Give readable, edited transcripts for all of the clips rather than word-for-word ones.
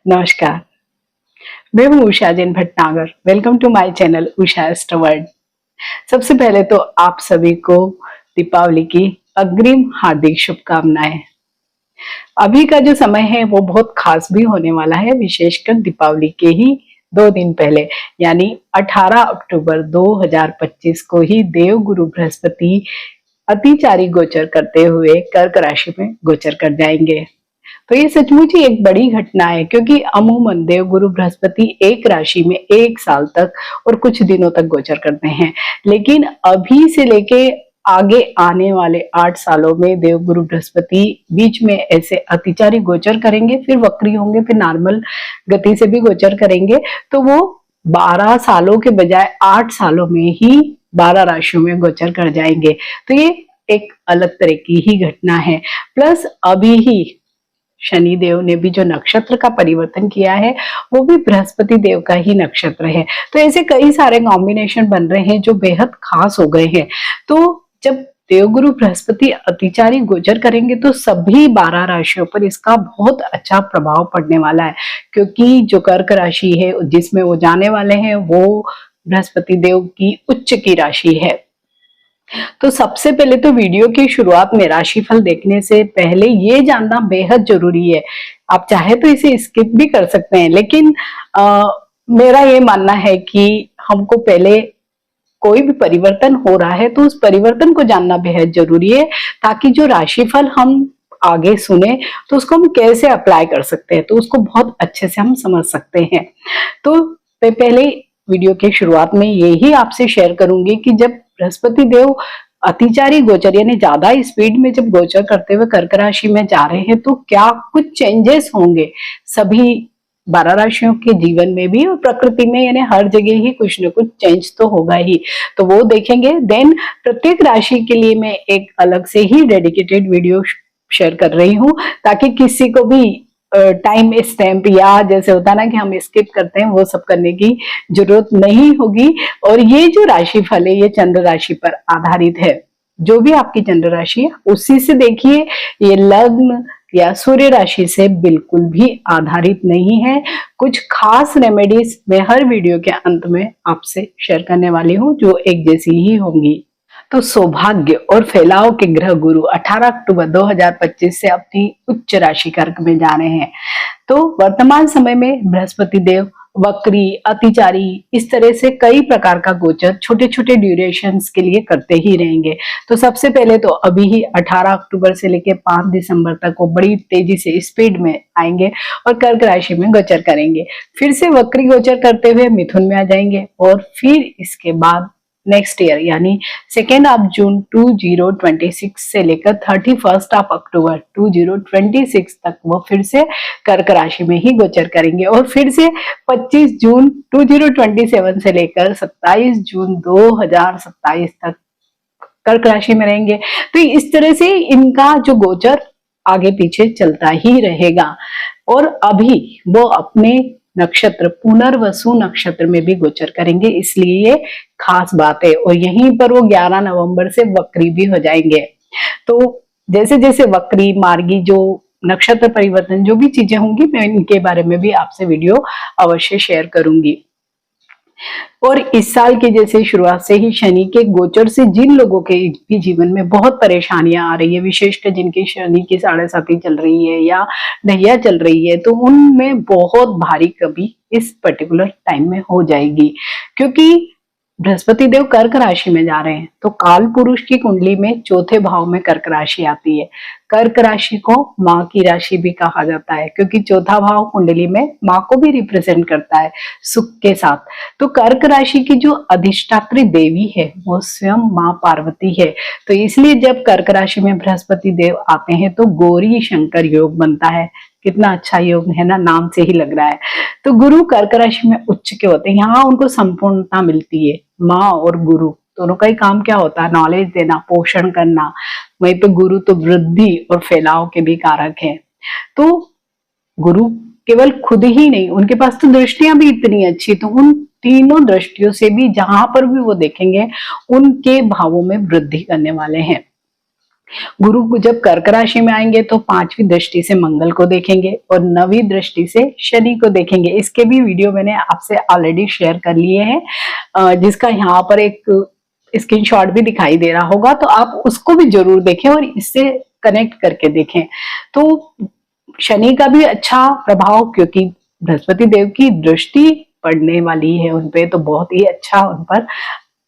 नमस्कार। मैं हूँ Usha Jain Bhatnagar. Welcome to my channel Usha astro world. सबसे पहले तो आप सभी को दीपावली की अग्रिम हार्दिक शुभकामनाएं। अभी का जो समय है वो बहुत खास भी होने वाला है, विशेषकर दीपावली के ही 2 दिन पहले यानी 18 अक्टूबर 2025 को ही देव गुरु बृहस्पति अतिचारी गोचर करते हुए कर्क राशि में गोचर कर जाएंगे। तो ये सचमुच ही एक बड़ी घटना है, क्योंकि अमूमन देव गुरु बृहस्पति एक राशि में 1 साल तक और कुछ दिनों तक गोचर करते हैं, लेकिन अभी से लेके आगे आने वाले 8 सालों में देव गुरु बृहस्पति बीच में ऐसे अतिचारी गोचर करेंगे, फिर वक्री होंगे, फिर नॉर्मल गति से भी गोचर करेंगे। तो वो 12 सालों के बजाय 8 सालों में ही 12 राशियों में गोचर कर जाएंगे। तो ये एक अलग तरह की ही घटना है। प्लस अभी ही शनि देव ने भी जो नक्षत्र का परिवर्तन किया है वो भी बृहस्पति देव का ही नक्षत्र है। तो ऐसे कई सारे कॉम्बिनेशन बन रहे हैं जो बेहद खास हो गए हैं। तो जब देवगुरु बृहस्पति अतिचारी गोचर करेंगे तो सभी 12 राशियों पर इसका बहुत अच्छा प्रभाव पड़ने वाला है, क्योंकि जो कर्क राशि है जिसमें वो जाने वाले हैं वो बृहस्पति देव की उच्च की राशि है। तो सबसे पहले तो वीडियो की शुरुआत में राशिफल देखने से पहले ये जानना बेहद जरूरी है। आप चाहे तो इसे स्किप भी कर सकते हैं, लेकिन मेरा ये मानना है कि हमको पहले कोई भी परिवर्तन हो रहा है तो उस परिवर्तन को जानना बेहद जरूरी है, ताकि जो राशिफल हम आगे सुने तो उसको हम कैसे अप्लाई कर सकते हैं, तो उसको बहुत अच्छे से हम समझ सकते हैं। तो मैं पहले वीडियो के शुरुआत में यही आपसे शेयर करूंगी कि जब बृहस्पति देव अतिचारी गोचर यानी ज्यादा स्पीड में जब गोचर करते हुए कर्क राशि में जा रहे हैं तो क्या कुछ चेंजेस होंगे सभी 12 राशियों के जीवन में भी और प्रकृति में, यानी हर जगह ही कुछ न कुछ चेंज तो होगा ही। तो वो देखेंगे। देन प्रत्येक राशि के लिए मैं एक अलग से ही डेडिकेटेड वीडियो शेयर कर रही हूँ, ताकि किसी को भी टाइम स्टैम्प या जैसे होता ना कि हम स्किप करते हैं वो सब करने की जरूरत नहीं होगी। और ये जो राशिफल है ये चंद्र राशि पर आधारित है। जो भी आपकी चंद्र राशि है उसी से देखिए, ये लग्न या सूर्य राशि से बिल्कुल भी आधारित नहीं है। कुछ खास रेमेडीज मैं हर वीडियो के अंत में आपसे शेयर करने वाली हूँ जो एक जैसी ही होंगी। तो सौभाग्य और फैलाव के ग्रह गुरु 18 अक्टूबर 2025 से अपनी उच्च राशि कर्क में जा रहे हैं। तो वर्तमान समय में बृहस्पति देव वक्री, अतिचारी, इस तरह से कई प्रकार का गोचर छोटे छोटे ड्यूरेशंस के लिए करते ही रहेंगे। तो सबसे पहले तो अभी ही 18 अक्टूबर से लेकर 5 दिसंबर तक वो बड़ी तेजी से स्पीड में आएंगे और कर्क राशि में गोचर करेंगे। फिर से वक्री गोचर करते हुए मिथुन में आ जाएंगे और फिर इसके बाद नेक्स्ट ईयर यानी 2 जून 2026 से लेकर 31 अक्टूबर 2026 तक वो फिर से कर्क राशि में ही गोचर करेंगे और फिर से 25 जून 2027 से लेकर 27 जून 2027 तक कर्क राशि में रहेंगे। तो इस तरह से इनका जो गोचर आगे पीछे चलता ही रहेगा। और अभी वो अपने नक्षत्र पुनर्वसु नक्षत्र में भी गोचर करेंगे, इसलिए ये खास बात है। और यहीं पर वो 11 नवंबर से वक्री भी हो जाएंगे। तो जैसे जैसे वक्री, मार्गी, जो नक्षत्र परिवर्तन जो भी चीजें होंगी मैं इनके बारे में भी आपसे वीडियो अवश्य शेयर करूंगी। और इस साल के जैसे शुरुआत से ही शनि के गोचर से जिन लोगों के भी जीवन में बहुत परेशानियां आ रही है, विशेषकर जिनकी शनि की 7.5 चल रही है या ढैया चल रही है, तो उनमें बहुत भारी कमी इस पर्टिकुलर टाइम में हो जाएगी। क्योंकि बृहस्पति देव कर्क राशि में जा रहे हैं तो काल पुरुष की कुंडली में चौथे भाव में कर्क राशि आती है। कर्क राशि को माँ की राशि भी कहा जाता है, क्योंकि चौथा भाव कुंडली में माँ को भी रिप्रेजेंट करता है सुख के साथ। तो कर्क राशि की जो अधिष्ठात्री देवी है वो स्वयं माँ पार्वती है। तो इसलिए जब कर्क राशि में बृहस्पति देव आते हैं तो गौरी शंकर योग बनता है। कितना अच्छा योग है ना, नाम से ही लग रहा है। तो गुरु कर्क राशि में उच्च के होते हैं, यहाँ उनको संपूर्णता मिलती है। माँ और गुरु दोनों का ही काम क्या होता है? नॉलेज देना, पोषण करना। वहीं पे गुरु तो वृद्धि और फैलाव के भी कारक है। तो गुरु केवल खुद ही नहीं, उनके पास तो दृष्टियां भी इतनी अच्छी, तो उन तीनों दृष्टियों से भी जहां पर भी वो देखेंगे उनके भावों में वृद्धि करने वाले हैं। गुरु को जब कर्क राशि में आएंगे तो पांचवी दृष्टि से मंगल को देखेंगे और नवी दृष्टि से शनि को देखेंगे। इसके भी वीडियो मैंने आपसे ऑलरेडी शेयर कर लिए हैं, जिसका यहाँ पर एक स्क्रीनशॉट भी दिखाई दे रहा होगा, तो आप उसको भी जरूर देखें और इससे कनेक्ट करके देखें। तो शनि का भी अच्छा प्रभाव, क्योंकि बृहस्पति देव की दृष्टि पड़ने वाली है उनपे, तो बहुत ही अच्छा उन पर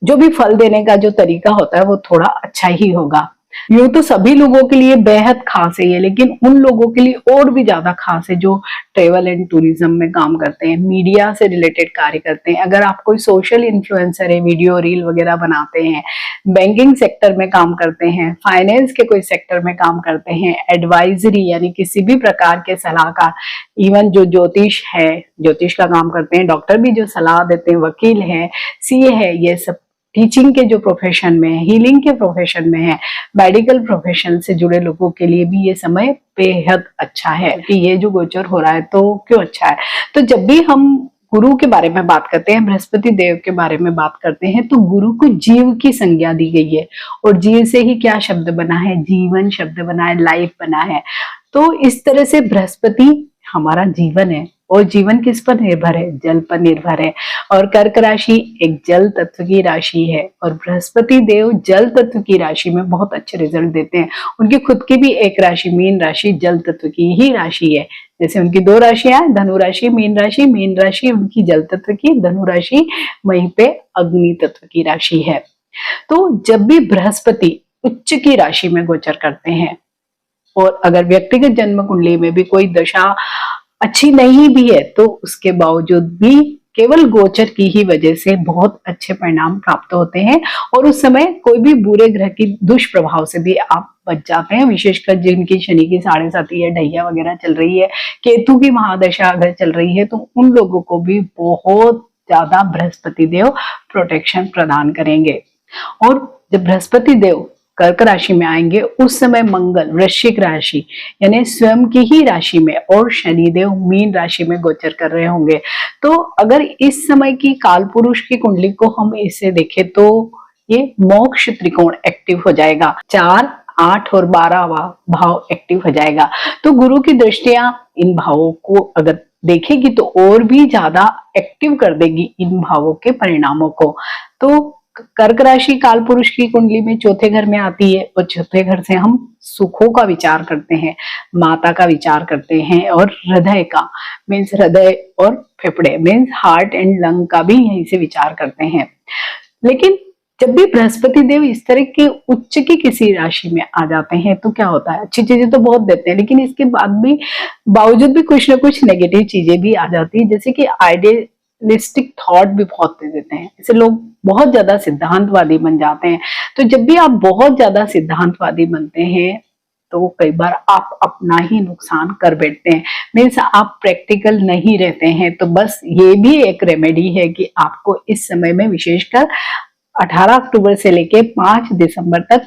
जो भी फल देने का जो तरीका होता है वो थोड़ा अच्छा ही होगा। यूं तो सभी लोगों के लिए बेहद खास है ये, लेकिन उन लोगों के लिए और भी ज्यादा खास है जो ट्रेवल एंड टूरिज्म में काम करते हैं, मीडिया से रिलेटेड कार्य करते हैं। अगर आप कोई सोशल इन्फ्लुएंसर है, वीडियो रील वगैरह बनाते हैं, बैंकिंग सेक्टर में काम करते हैं, फाइनेंस के कोई सेक्टर में काम करते हैं, एडवाइजरी यानी किसी भी प्रकार के सलाहकार, इवन जो ज्योतिष है, ज्योतिष का काम करते हैं, डॉक्टर भी जो सलाह देते हैं, वकील है, सीए है, ये सब टीचिंग के जो प्रोफेशन में है, हीलिंग के प्रोफेशन में है, मेडिकल प्रोफेशन से जुड़े लोगों के लिए भी ये समय बेहद अच्छा है। कि ये जो गोचर हो रहा है तो क्यों अच्छा है, तो जब भी हम गुरु के बारे में बात करते हैं, बृहस्पति देव के बारे में बात करते हैं, तो गुरु को जीव की संज्ञा दी गई है। और जीव से ही क्या शब्द बना है, जीवन शब्द बना है, लाइफ बना है। तो इस तरह से बृहस्पति हमारा जीवन है, और जीवन किस पर निर्भर है, जल पर निर्भर है। और कर्क राशि एक जल तत्व की राशि है, और बृहस्पति देव जल तत्व की राशि में बहुत अच्छे रिजल्ट देते हैं। उनकी खुद की भी एक राशि मीन राशि जल तत्व की ही राशि है। जैसे उनकी दो राशियां, धनु राशि, मीन राशि उनकी जल तत्व की, धनु राशि वहीं पे अग्नि तत्व की राशि है। तो जब भी बृहस्पति उच्च की राशि में गोचर करते हैं, और अगर व्यक्तिगत जन्म कुंडली में भी कोई दशा अच्छी नहीं भी है, तो उसके बावजूद भी केवल गोचर की ही वजह से बहुत अच्छे परिणाम प्राप्त होते हैं। और उस समय कोई भी बुरे ग्रह की दुष्प्रभाव से भी आप बच जाते हैं, विशेषकर जिनकी शनि की 7.5 या ढैया वगैरह चल रही है, केतु की महादशा अगर चल रही है, तो उन लोगों को भी बहुत ज्यादा बृहस्पति देव प्रोटेक्शन प्रदान करेंगे। और जब बृहस्पति देव कर्क राशि में आएंगे, उस समय मंगल वृश्चिक राशि यानी स्वयं की ही राशि में, और शनिदेव मीन राशि में गोचर कर रहे होंगे। तो अगर इस समय की काल पुरुष की कुंडली को हम इसे देखें, तो ये मोक्ष त्रिकोण एक्टिव हो जाएगा, 4, 8 और 12वां भाव एक्टिव हो जाएगा। तो गुरु की दृष्टियां इन भावों को अगर देखेगी तो और भी ज्यादा एक्टिव कर देगी इन भावों के परिणामों को। तो कर्क राशि काल पुरुष की कुंडली में चौथे घर में आती है, और चौथे घर से हम सुखों का विचार करते हैं, माता का विचार करते हैं, और हृदय का मीन्स हृदय और फेफड़े मीन्स हार्ट एंड लंग का भी यहीं से विचार करते हैं। लेकिन जब भी बृहस्पति देव इस तरह के उच्च की किसी राशि में आ जाते हैं, तो क्या होता है, अच्छी चीजें तो बहुत देते हैं, लेकिन इसके बाद भी बावजूद भी कुछ ना कुछ नेगेटिव चीजें भी आ जाती है। जैसे कि आइडियलिस्टिक थॉट भी बहुत दे देते हैं, ऐसे लोग बहुत ज्यादा सिद्धांतवादी बन जाते हैं। तो जब भी आप बहुत ज्यादा सिद्धांतवादी बनते हैं, तो कई बार आप अपना ही नुकसान कर बैठते हैं, मीन्स आप प्रैक्टिकल नहीं रहते हैं। तो बस ये भी एक रेमेडी है कि आपको इस समय में विशेषकर 18 अक्टूबर से लेके 5 दिसंबर तक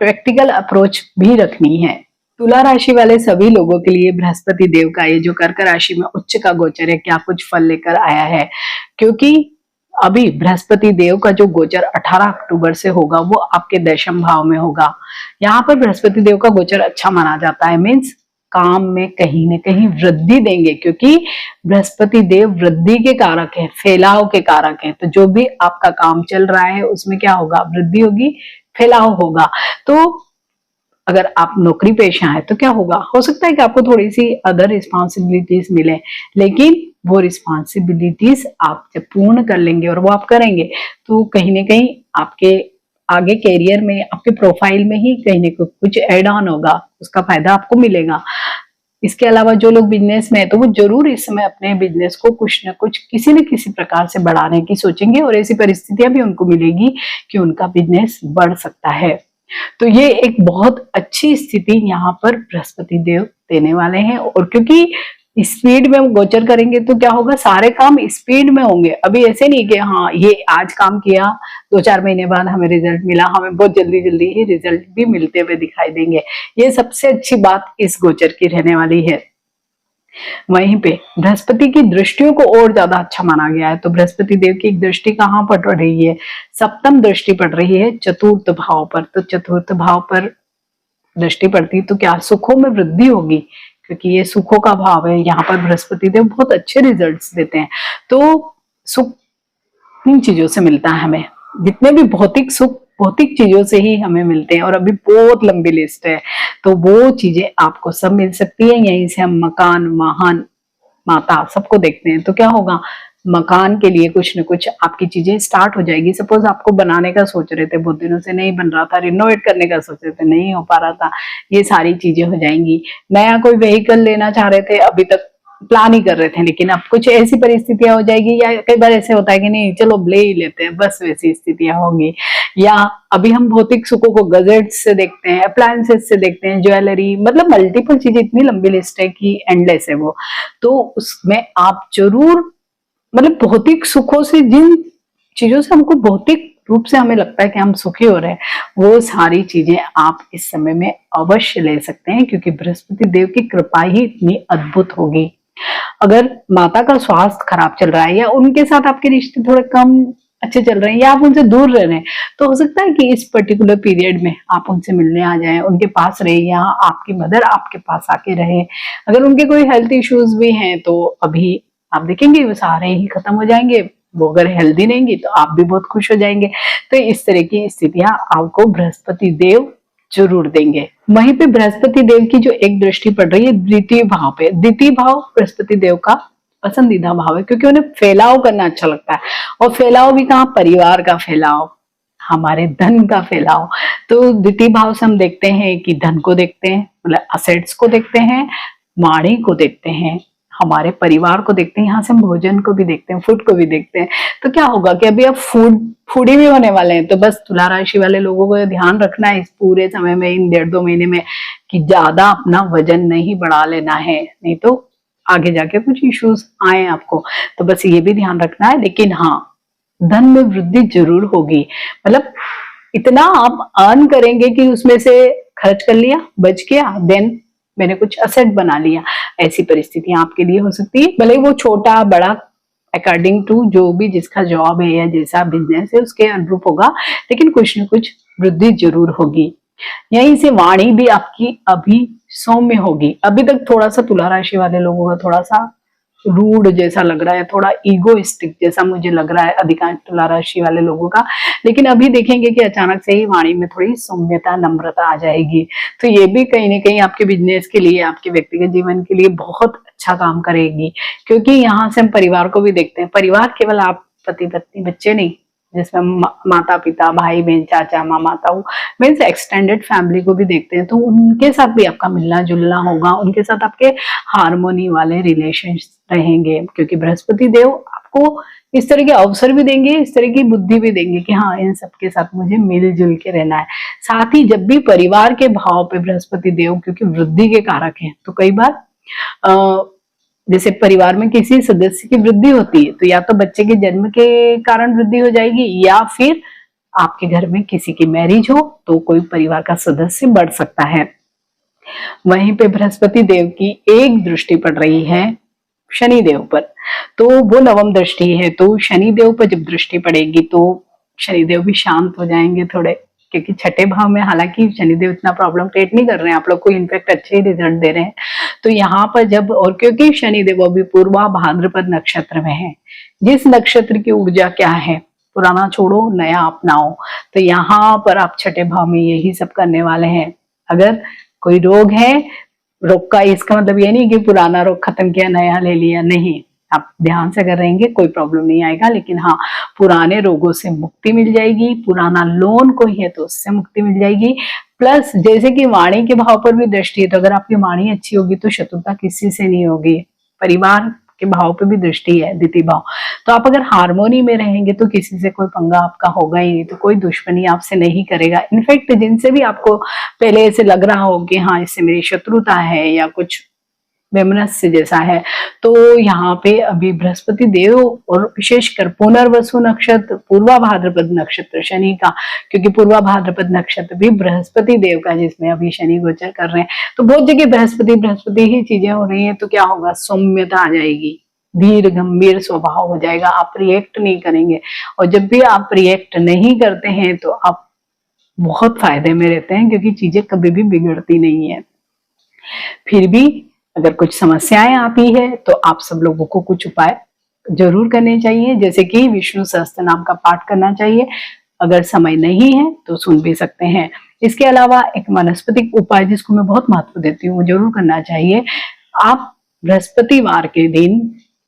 प्रैक्टिकल अप्रोच भी रखनी है। तुला राशि वाले सभी लोगों के लिए बृहस्पति देव का ये जो कर्क राशि में उच्च का गोचर है, क्या कुछ फल लेकर आया है, क्योंकि अभी बृहस्पति देव का जो गोचर 18 अक्टूबर से होगा वो आपके दशम भाव में होगा। यहाँ पर बृहस्पति देव का गोचर अच्छा माना जाता है, मीन्स काम में कहीं न कहीं वृद्धि देंगे, क्योंकि बृहस्पति देव वृद्धि के कारक है, फैलाव के कारक है। तो जो भी आपका काम चल रहा है उसमें क्या होगा, वृद्धि होगी, फैलाव होगा। तो अगर आप नौकरी पेशा है तो क्या होगा, हो सकता है कि आपको थोड़ी सी अदर रिस्पॉन्सिबिलिटीज मिले, लेकिन वो रिस्पॉन्सिबिलिटीज आप जब पूर्ण कर लेंगे और वो आप करेंगे, तो कहीं ना कहीं आपके आगे कैरियर में, आपके प्रोफाइल में ही कहीं ना कुछ एड ऑन होगा, उसका फायदा आपको मिलेगा। इसके अलावा जो लोग बिजनेस में है, तो वो जरूर इस समय अपने बिजनेस को कुछ न कुछ किसी न किसी प्रकार से बढ़ाने की सोचेंगे, और ऐसी परिस्थितियां भी उनको मिलेगी कि उनका बिजनेस बढ़ सकता है। तो ये एक बहुत अच्छी स्थिति यहाँ पर बृहस्पति देव देने वाले हैं। और क्योंकि स्पीड में गोचर करेंगे तो क्या होगा, सारे काम स्पीड में होंगे। अभी ऐसे नहीं कि हाँ ये आज काम किया, 2-4 महीने बाद हमें रिजल्ट मिला, हमें बहुत जल्दी जल्दी ही रिजल्ट भी मिलते हुए दिखाई देंगे। ये सबसे अच्छी बात इस गोचर की रहने वाली है। वहीं पे बृहस्पति की दृष्टियों को और ज्यादा अच्छा माना गया है। तो बृहस्पति देव की एक दृष्टि कहाँ पड़ रही है, सप्तम दृष्टि पड़ रही है चतुर्थ भाव पर। तो चतुर्थ भाव पर दृष्टि पड़ती है तो क्या सुखों में वृद्धि होगी, क्योंकि ये सुखों का भाव है। यहाँ पर बृहस्पति देव बहुत अच्छे रिजल्ट्स देते हैं। तो सुख इन चीजों से मिलता है हमें, जितने भी भौतिक सुख भौतिक चीजों से ही हमें मिलते हैं, और अभी बहुत लंबी लिस्ट है, तो वो चीजें आपको सब मिल सकती है। यहीं से हम मकान, वाहन, माता सबको देखते हैं। तो क्या होगा, मकान के लिए कुछ न कुछ आपकी चीजें स्टार्ट हो जाएगी। सपोज आपको बनाने का सोच रहे थे, बहुत दिनों से नहीं बन रहा था, रिनोवेट करने का सोच रहे थे, नहीं हो पा रहा था, ये सारी चीजें हो जाएंगी। नया कोई व्हीकल लेना चाह रहे थे, अभी तक प्लान ही कर रहे थे, लेकिन अब कुछ ऐसी परिस्थितियां हो जाएगी, या कई बार ऐसे होता है कि नहीं चलो ले ही लेते हैं, बस वैसी स्थितियां होंगी। या अभी हम भौतिक सुखों को गजेट्स से देखते हैं, अप्लायंसेस से देखते हैं, ज्वेलरी, मतलब मल्टीपल चीजें, इतनी लंबी लिस्ट है कि एंडलेस है वो। तो उसमें आप जरूर, मतलब भौतिक सुखों से, जिन चीजों से हमको भौतिक रूप से हमें लगता है कि हम सुखी हो रहे हैं, वो सारी चीजें आप इस समय में अवश्य ले सकते हैं, क्योंकि बृहस्पति देव की कृपा ही इतनी अद्भुत होगी। अगर माता का स्वास्थ्य खराब चल रहा है, या उनके साथ आपके रिश्ते थोड़े कम अच्छे चल रहे हैं, या आप उनसे दूर रह रहे हैं, तो हो सकता है कि इस पर्टिकुलर पीरियड में आप उनसे मिलने आ जाएं, उनके पास रहे, या आपकी मदर आपके पास आके रहे। अगर उनके कोई हेल्थ इश्यूज भी हैं तो अभी आप देखेंगे वो सारे ही खत्म हो जाएंगे। वो अगर हेल्दी रहेंगी तो आप भी बहुत खुश हो जाएंगे। तो इस तरह की स्थितियां आपको बृहस्पति देव जरूर देंगे। वहीं पे बृहस्पति देव की जो एक दृष्टि पड़ रही है द्वितीय भाव पे, द्वितीय भाव बृहस्पति देव का पसंदीदा भाव है, क्योंकि उन्हें फैलाव करना अच्छा लगता है। और फैलाव भी कहाँ, परिवार का फैलाव, हमारे धन का फैलाव। तो द्वितीय भाव से हम देखते हैं कि धन को देखते हैं, मतलब असेट्स को देखते हैं, वाणी को देखते हैं, हमारे परिवार को देखते हैं, यहाँ से हम भोजन को भी देखते हैं, फूड को भी देखते हैं। तो क्या होगा कि अभी आप फूडी भी होने वाले हैं, तो बस तुला राशि वाले लोगों को ध्यान रखना है इस पूरे समय में, इन 1.5-2 महीने में, कि ज्यादा अपना वजन नहीं बढ़ा लेना है, नहीं तो आगे जाके कुछ इश्यूज आए आपको। तो बस ये भी ध्यान रखना है। लेकिन हाँ, धन में वृद्धि जरूर होगी, मतलब इतना आप अर्न करेंगे कि उसमें से खर्च कर लिया, बच गया, देन मैंने कुछ असेट बना लिया। ऐसी परिस्थितियां आपके लिए हो सकती है, भले वो छोटा बड़ा अकॉर्डिंग टू जो भी जिसका जॉब है या जैसा बिजनेस है उसके अनुरूप होगा, लेकिन कुछ न कुछ वृद्धि जरूर होगी। यहीं से वाणी भी आपकी अभी सौम्य होगी। अभी तक थोड़ा सा तुला राशि वाले लोगों का थोड़ा सा रूड जैसा लग रहा है, थोड़ा ईगोइस्टिक जैसा मुझे लग रहा है अधिकांश तुला राशि वाले लोगों का, लेकिन अभी देखेंगे कि अचानक से ही वाणी में थोड़ी सौम्यता, नम्रता आ जाएगी। तो ये भी कहीं ना कहीं आपके बिजनेस के लिए, आपके व्यक्तिगत जीवन के लिए बहुत अच्छा काम करेगी, क्योंकि यहाँ से हम परिवार को भी देखते हैं। परिवार केवल आप पति पत्नी बच्चे नहीं, जिसमें माता पिता, भाई बहन, चाचा मामा, ताऊ, मीन्स एक्सटेंडेड फैमिली को भी देखते हैं। तो उनके साथ भी आपका मिलना जुलना होगा, उनके साथ आपके हार्मोनी वाले रिलेशन रहेंगे, क्योंकि बृहस्पति देव आपको इस तरह के अवसर भी देंगे, इस तरह की बुद्धि भी देंगे कि हाँ, इन सबके साथ मुझे मिलजुल के रहना है। साथ ही जब भी परिवार के भाव पे बृहस्पति देव, क्योंकि वृद्धि के कारक हैं, तो कई बार जैसे परिवार में किसी सदस्य की वृद्धि होती है, तो या तो बच्चे के जन्म के कारण वृद्धि हो जाएगी, या फिर आपके घर में किसी की मैरिज हो तो कोई परिवार का सदस्य बढ़ सकता है। वहीं पे बृहस्पति देव की एक दृष्टि पड़ रही है शनि देव पर, तो वो नवम दृष्टि है। तो शनि देव पर जब दृष्टि पड़ेगी तो शनि देव भी शांत हो जाएंगे थोड़े, क्योंकि छठे भाव में हालांकि शनिदेव इतना प्रॉब्लम क्रिएट नहीं कर रहे हैं, आप लोग को इनफैक्ट अच्छे ही रिजल्ट दे रहे हैं। तो यहाँ पर जब, और क्योंकि शनिदेव अभी पूर्वा भाद्रपद नक्षत्र में है, जिस नक्षत्र की ऊर्जा क्या है, पुराना छोड़ो नया अपनाओ, तो यहाँ पर आप छठे भाव में यही सब करने वाले हैं। अगर कोई रोग है, रोग का इसका मतलब ये नहीं कि पुराना रोग खत्म किया नया ले लिया, नहीं, आप ध्यान से अगर रहेंगे कोई प्रॉब्लम नहीं आएगा। लेकिन हाँ, पुराने रोगों से मुक्ति मिल जाएगी, पुराना लोन कोई है तो उससे मुक्ति मिल जाएगी। प्लस जैसे कि वाणी के भाव पर भी दृष्टि है, तो अगर आपकी वाणी अच्छी होगी तो शत्रुता किसी से नहीं होगी। परिवार के भाव पे भी दृष्टि है, द्वितीय भाव, तो आप अगर हार्मोनी में रहेंगे तो किसी से कोई पंगा आपका होगा ही नहीं, तो कोई दुश्मनी आपसे नहीं करेगा। इनफैक्ट जिनसे भी आपको पहले ऐसे लग रहा हो कि हाँ इससे मेरी शत्रुता है या कुछ वैमनस्य जैसा है, तो यहाँ पे अभी बृहस्पति देव, और विशेषकर पुनर्वसु नक्षत्र, पूर्वा भाद्रपद नक्षत्र शनि का, क्योंकि पूर्वा भाद्रपद नक्षत्र भी बृहस्पति देव का, जिसमें अभी शनि गोचर कर रहे हैं, तो बहुत जगह बृहस्पति बृहस्पति ही चीजें हो रही हैं। तो क्या होगा, सौम्यता आ जाएगी, धीर गंभीर स्वभाव हो जाएगा, आप रिएक्ट नहीं करेंगे। और जब भी आप रिएक्ट नहीं करते हैं तो आप बहुत फायदे में रहते हैं, क्योंकि चीजें कभी भी बिगड़ती नहीं है। फिर भी अगर कुछ समस्याएं आती है तो आप सब लोगों को कुछ उपाय जरूर करने चाहिए, जैसे कि विष्णु सहस्त्र नाम का पाठ करना चाहिए। अगर समय नहीं है तो सुन भी सकते हैं। इसके अलावा एक वनस्पतिक उपाय जिसको मैं बहुत महत्व देती हूँ, वो जरूर करना चाहिए। आप बृहस्पतिवार के दिन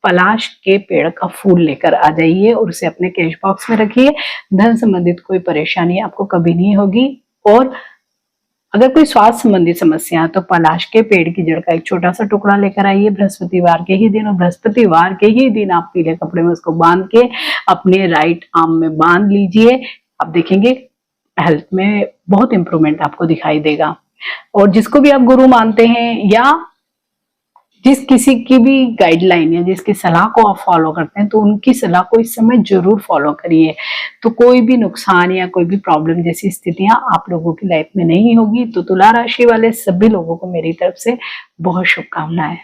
पलाश के पेड़ का फूल लेकर आ जाइए और उसे अपने कैश बॉक्स में रखिए। धन संबंधित कोई परेशानी आपको कभी नहीं होगी। और अगर कोई स्वास्थ्य संबंधी समस्या है तो पलाश के पेड़ की जड़ का एक छोटा सा टुकड़ा लेकर आइए बृहस्पतिवार के ही दिन, और बृहस्पतिवार के ही दिन आप पीले कपड़े में उसको बांध के अपने राइट आर्म में बांध लीजिए। आप देखेंगे हेल्थ में बहुत इंप्रूवमेंट आपको दिखाई देगा। और जिसको भी आप गुरु मानते हैं या जिस किसी की भी गाइडलाइन या जिसकी सलाह को आप फॉलो करते हैं, तो उनकी सलाह को इस समय जरूर फॉलो करिए। तो कोई भी नुकसान या कोई भी प्रॉब्लम जैसी स्थितियां आप लोगों की लाइफ में नहीं होगी। तो तुला राशि वाले सभी लोगों को मेरी तरफ से बहुत शुभकामनाएं।